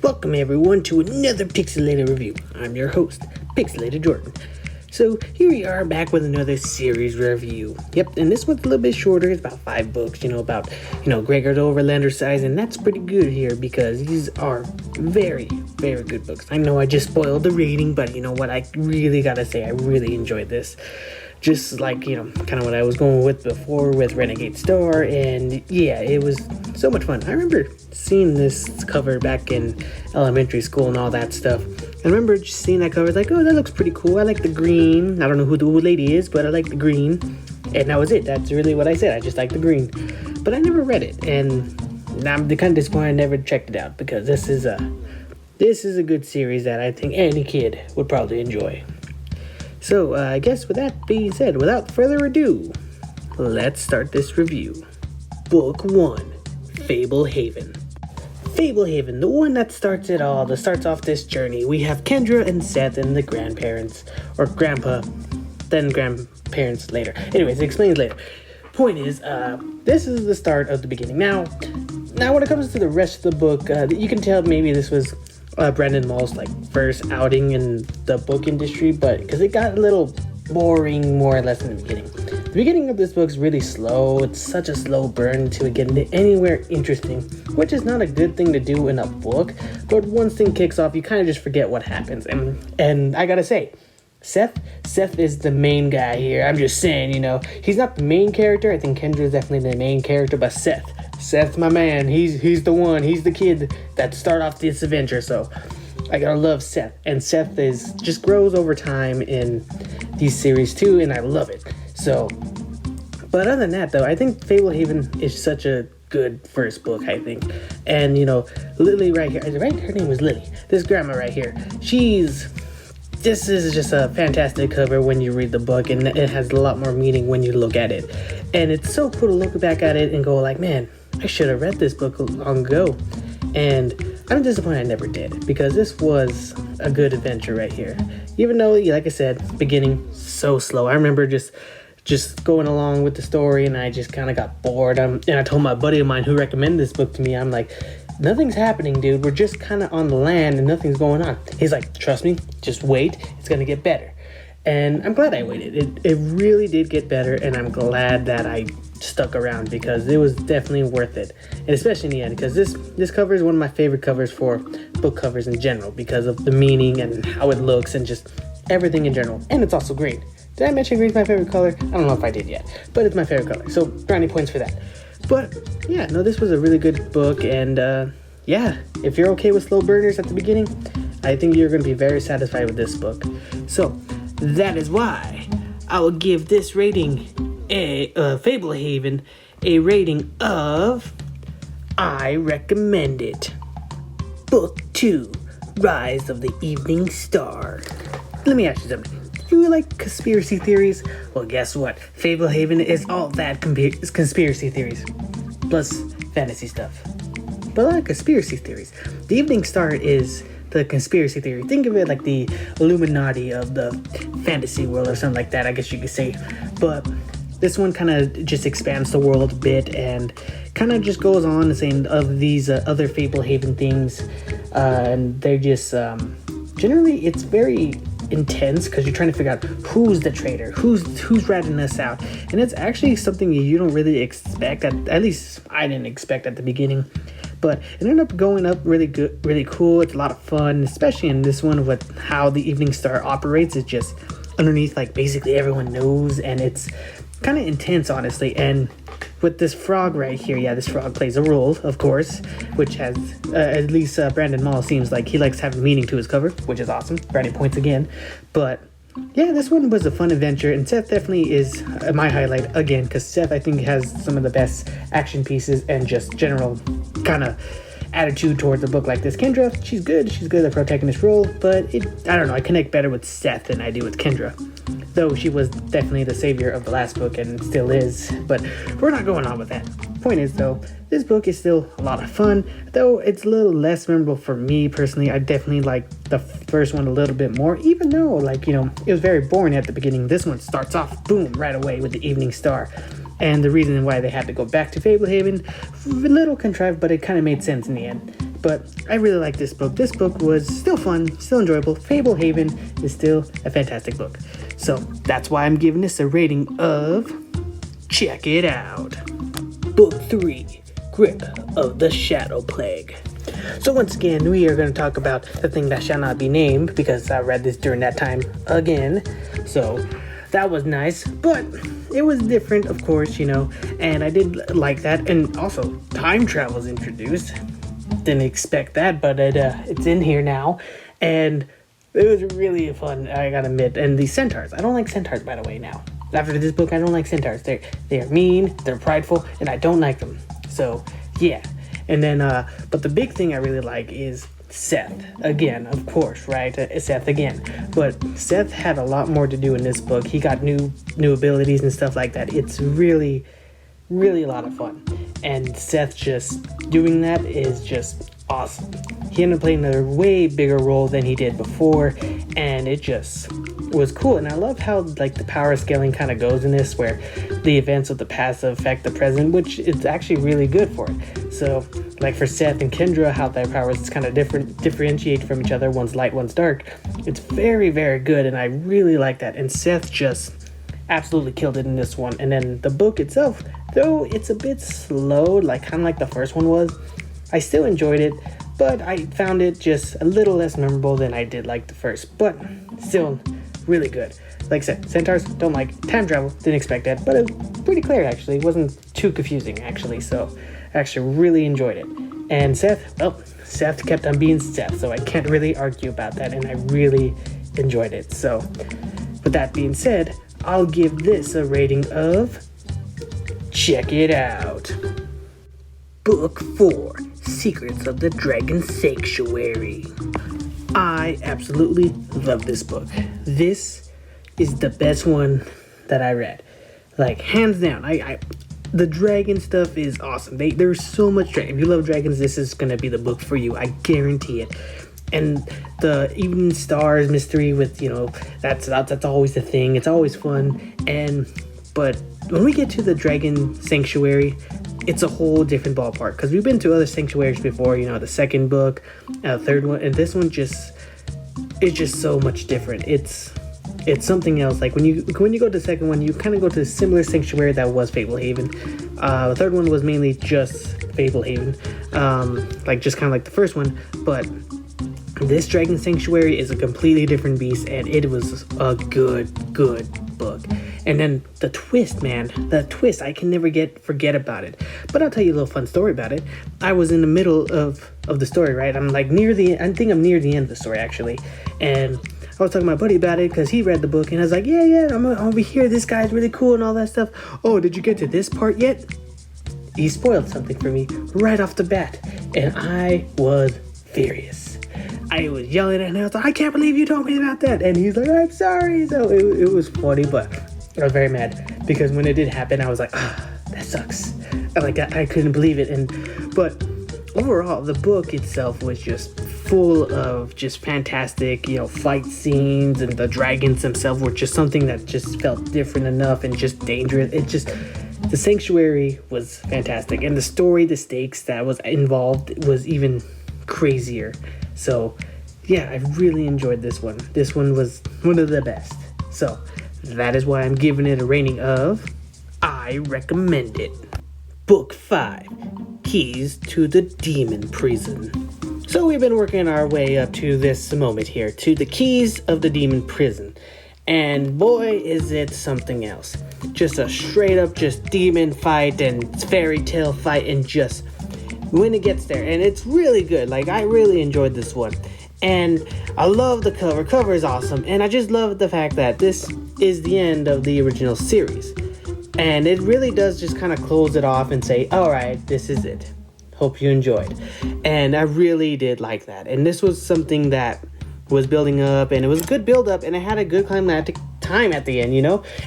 Welcome everyone to another Pixelated review. I'm your host, Pixelated Jordan. So here we are back with another series review. Yep, and this one's a little bit shorter. It's about 5 books, about Gregor the Overlander size, and that's pretty good here because these are very, very good books. I know I just spoiled the rating, but you know what? I really gotta say I really enjoyed this. Just like, kind of what I was going with before with Renegade Star, and yeah, it was so much fun. I remember seeing this cover back in elementary school and all that stuff. I remember just seeing that cover, like, oh, that looks pretty cool. I like the green. I don't know who the lady is, but I like the green. And that was it. That's really what I said. I just like the green. But I never read it, and I'm kind of disappointed I never checked it out because this is a good series that I think any kid would probably enjoy. So, I guess with that being said, without further ado, let's start this review. Book 1, Fablehaven. Fablehaven, the one that starts it all, that starts off this journey. We have Kendra and Seth and the grandparents, or grandpa, then grandparents later. Anyways, it explains later. Point is, this is the start of the beginning. Now when it comes to the rest of the book, you can tell maybe this was Brandon Mall's first outing in the book industry, but because it got a little boring more or less in the beginning. The beginning of this book is really slow. It's such a slow burn to get into anywhere interesting, which is not a good thing to do in a book, but once thing kicks off, you kind of just forget what happens. And I gotta say, Seth is the main guy here. I'm just saying, he's not the main character. I think Kendra is definitely the main character, but Seth's my man. He's the one. He's the kid that start off this adventure. So I gotta love Seth. And Seth just grows over time in these series too, and I love it. So, but other than that though, I think Fablehaven is such a good first book, I think. And Lily right here, right? Her name was Lily. This grandma right here. This is just a fantastic cover when you read the book, and it has a lot more meaning when you look at it. And it's so cool to look back at it and go like, man, I should have read this book long ago. And I'm disappointed I never did, because this was a good adventure right here. Even though, like I said, beginning so slow. I remember just going along with the story, and I just kind of got bored. And I told my buddy of mine who recommended this book to me, I'm like, nothing's happening, dude. We're just kind of on the land and nothing's going on. He's like, trust me, just wait. It's going to get better. And I'm glad I waited. It really did get better, and I'm glad that I stuck around because it was definitely worth it. And especially in the end, because this cover is one of my favorite covers for book covers in general because of the meaning and how it looks and just everything in general. And it's also green. Did I mention green's my favorite color? I don't know if I did yet, but it's my favorite color. So brownie points for that. But yeah, no, this was a really good book, and yeah, if you're okay with slow burners at the beginning, I think you're going to be very satisfied with this book. So that is why I will give this rating, Fablehaven, a rating of I recommend it. Book 2, Rise of the Evening Star. Let me ask you something. Do you like conspiracy theories? Well, guess what? Fablehaven is all that conspiracy theories, plus fantasy stuff. But a lot of conspiracy theories. The Evening Star is the conspiracy theory. Think of it like the Illuminati of the fantasy world or something like that, I guess you could say. But this one kind of just expands the world a bit and kind of just goes on and saying of these other Fablehaven things. And they're just, generally it's very intense because you're trying to figure out who's the traitor, who's ratting us out. And it's actually something you don't really expect, at least I didn't expect at the beginning. But it ended up going up really good, really cool. It's a lot of fun, especially in this one with how the Evening Star operates. It's just underneath, basically everyone knows, and it's kind of intense, honestly. And with this frog right here, yeah, this frog plays a role, of course, which has, at least Brandon Mall seems like he likes having meaning to his cover, which is awesome. Brandon points again. But yeah, this one was a fun adventure, and Seth definitely is my highlight again, because Seth, I think, has some of the best action pieces and just general kind of attitude towards the book like this. Kendra, she's good at the protagonist role, but I don't know, I connect better with Seth than I do with Kendra. Though she was definitely the savior of the last book and still is, but we're not going on with that. Point is though, this book is still a lot of fun, though it's a little less memorable for me personally. I definitely like the first one a little bit more, even though it was very boring at the beginning. This one starts off, boom, right away with the Evening Star. And the reason why they had to go back to Fablehaven, a little contrived, but it kind of made sense in the end. But I really like this book. This book was still fun, still enjoyable. Fablehaven is still a fantastic book. So that's why I'm giving this a rating of, check it out, Book 3, Grip of the Shadow Plague. So once again, we are going to talk about the thing that shall not be named, because I read this during that time again. So that was nice, but it was different, of course, and I did like that. And also, time travel is introduced. Didn't expect that, but it's in here now, and it was really fun, I gotta admit. And the centaurs, I don't like centaurs, by the way. Now after this book, I don't like centaurs. They're mean, they're prideful, and I don't like them. So yeah. And then but the big thing I really like is Seth again, of course, right? Seth again. But Seth had a lot more to do in this book. He got new abilities and stuff like that. It's really a lot of fun, and Seth just doing that is just awesome. He ended up playing a way bigger role than he did before, and it just was cool. And I love how like the power scaling kind of goes in this, where the events of the past affect the present, which is actually really good for it. So like for Seth and Kendra, how their powers kind of differentiate from each other, one's light, one's dark. It's very good, and I really like that. And Seth just absolutely killed it in this one. And then the book itself, though it's a bit slow, like kind of like the first one was, I still enjoyed it, but I found it just a little less memorable than I did like the first, but still really good. Like I said, centaurs, don't like. Time travel, didn't expect that, but it was pretty clear actually. It wasn't too confusing actually, so I actually really enjoyed it. And Seth, well, Seth kept on being Seth, so I can't really argue about that, and I really enjoyed it. So with that being said, I'll give this a rating of, check it out, Book 4, Secrets of the Dragon Sanctuary. I absolutely love this book. This is the best one that I read. Like, hands down. The dragon stuff is awesome. There's so much dragon. If you love dragons, this is going to be the book for you. I guarantee it. And the Evening Stars mystery with, that's always the thing. It's always fun. But when we get to the Dragon Sanctuary, it's a whole different ballpark. Because we've been to other sanctuaries before, the second book, third one, and this one it's just so much different. It's something else. Like when you go to the second one, you kind of go to a similar sanctuary that was Fablehaven. The third one was mainly just Fablehaven, like just kind of like the first one, but this Dragon Sanctuary is a completely different beast, and it was a good book. And then the twist, man, I can never forget about it. But I'll tell you a little fun story about it. I was in the middle of the story, right? I'm like I think I'm near the end of the story actually, and I was talking to my buddy about it because he read the book, and I was like, yeah, I'm over here. This guy's really cool and all that stuff. Oh, did you get to this part yet? He spoiled something for me right off the bat, and I was furious. I was yelling at him. I was like, I can't believe you told me about that. And he's like, I'm sorry. So it was funny, but I was very mad because when it did happen, I was like, that sucks. I couldn't believe it. But overall, the book itself was just full of just fantastic, fight scenes, and the dragons themselves were just something that just felt different enough and just dangerous. The sanctuary was fantastic, and the story, the stakes that was involved was even crazier. So yeah, I really enjoyed this one. This one was one of the best. So that is why I'm giving it a rating of, I recommend it. Book 5, Keys to the Demon Prison. So we've been working our way up to this moment here, to the Keys of the Demon Prison. And boy, is it something else. Just a straight up just demon fight and fairy tale fight, and just when it gets there. And it's really good. Like, I really enjoyed this one. And I love the cover. Cover is awesome. And I just love the fact that this is the end of the original series. And it really does just kind of close it off and say, all right, this is it. Hope you enjoyed. And I really did like that. And this was something that was building up, and it was a good build up, and it had a good climactic time at the end,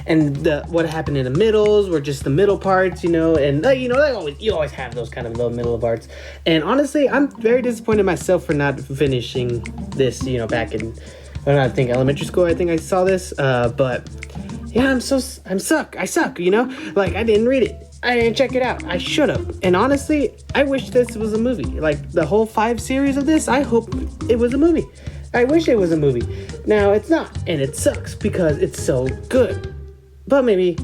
and what happened in the middles were just the middle parts, and you always have those kind of little middle parts. And honestly, I'm very disappointed myself for not finishing this, back in, I think elementary school. I think I saw this, but yeah, I suck, like I didn't read it. I didn't check it out. I should have. And honestly, I wish this was a movie. Like, the whole 5 series of this, I hope it was a movie. I wish it was a movie. Now, it's not. And it sucks because it's so good. But maybe,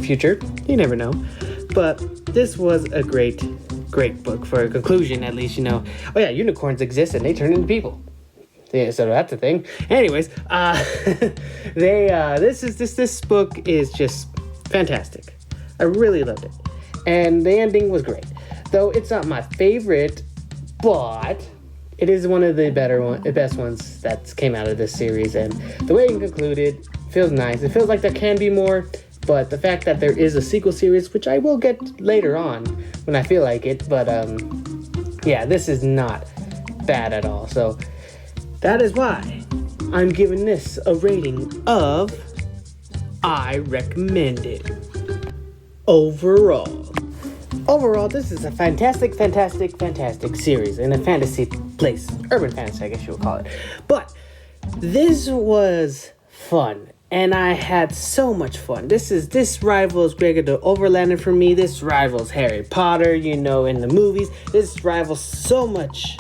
future. You never know. But this was a great book for a conclusion, at least, Oh yeah, unicorns exist and they turn into people. Yeah, so that's a thing. Anyways, this book is just fantastic. I really loved it. And the ending was great. Though it's not my favorite, but it is one of the best ones that came out of this series. And the way it concluded feels nice. It feels like there can be more, but the fact that there is a sequel series, which I will get later on when I feel like it, but yeah, this is not bad at all. So that is why I'm giving this a rating of I recommend it. Overall, this is a fantastic series in a fantasy place. Urban fantasy, I guess you would call it. But this was fun. And I had so much fun. This rivals Gregor the Overlander for me. This rivals Harry Potter, in the movies. This rivals so much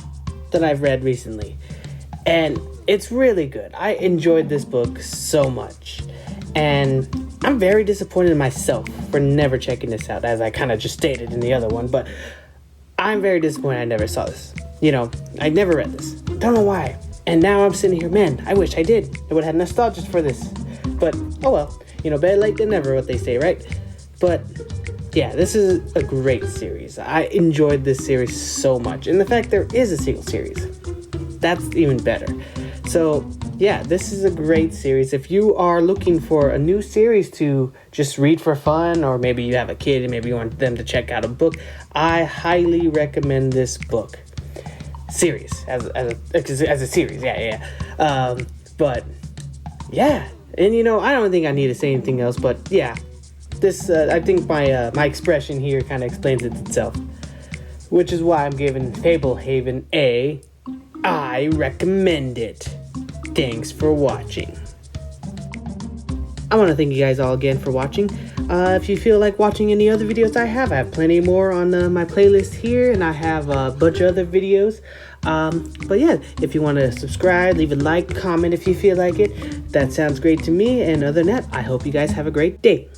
that I've read recently. And it's really good. I enjoyed this book so much. And I'm very disappointed in myself for never checking this out, as I kind of just stated in the other one. But I'm very disappointed I never saw this. I never read this. Don't know why. And now I'm sitting here, man, I wish I did. I would have had nostalgia for this. But, oh well, better late than never, what they say, right? But, yeah, this is a great series. I enjoyed this series so much. And the fact there is a sequel series, that's even better. So, yeah, this is a great series. If you are looking for a new series to just read for fun, or maybe you have a kid and maybe you want them to check out a book, I highly recommend this book. Series, as a series, yeah. But, yeah. And I don't think I need to say anything else, but yeah, this I think my expression here kind of explains it itself, which is why I'm giving Fablehaven a I recommend it. Thanks for watching. I want to thank you guys all again for watching. If you feel like watching any other videos I have plenty more on my playlist here, and I have a bunch of other videos. But yeah, if you want to subscribe, leave a like, comment if you feel like it. That sounds great to me. And other than that, I hope you guys have a great day.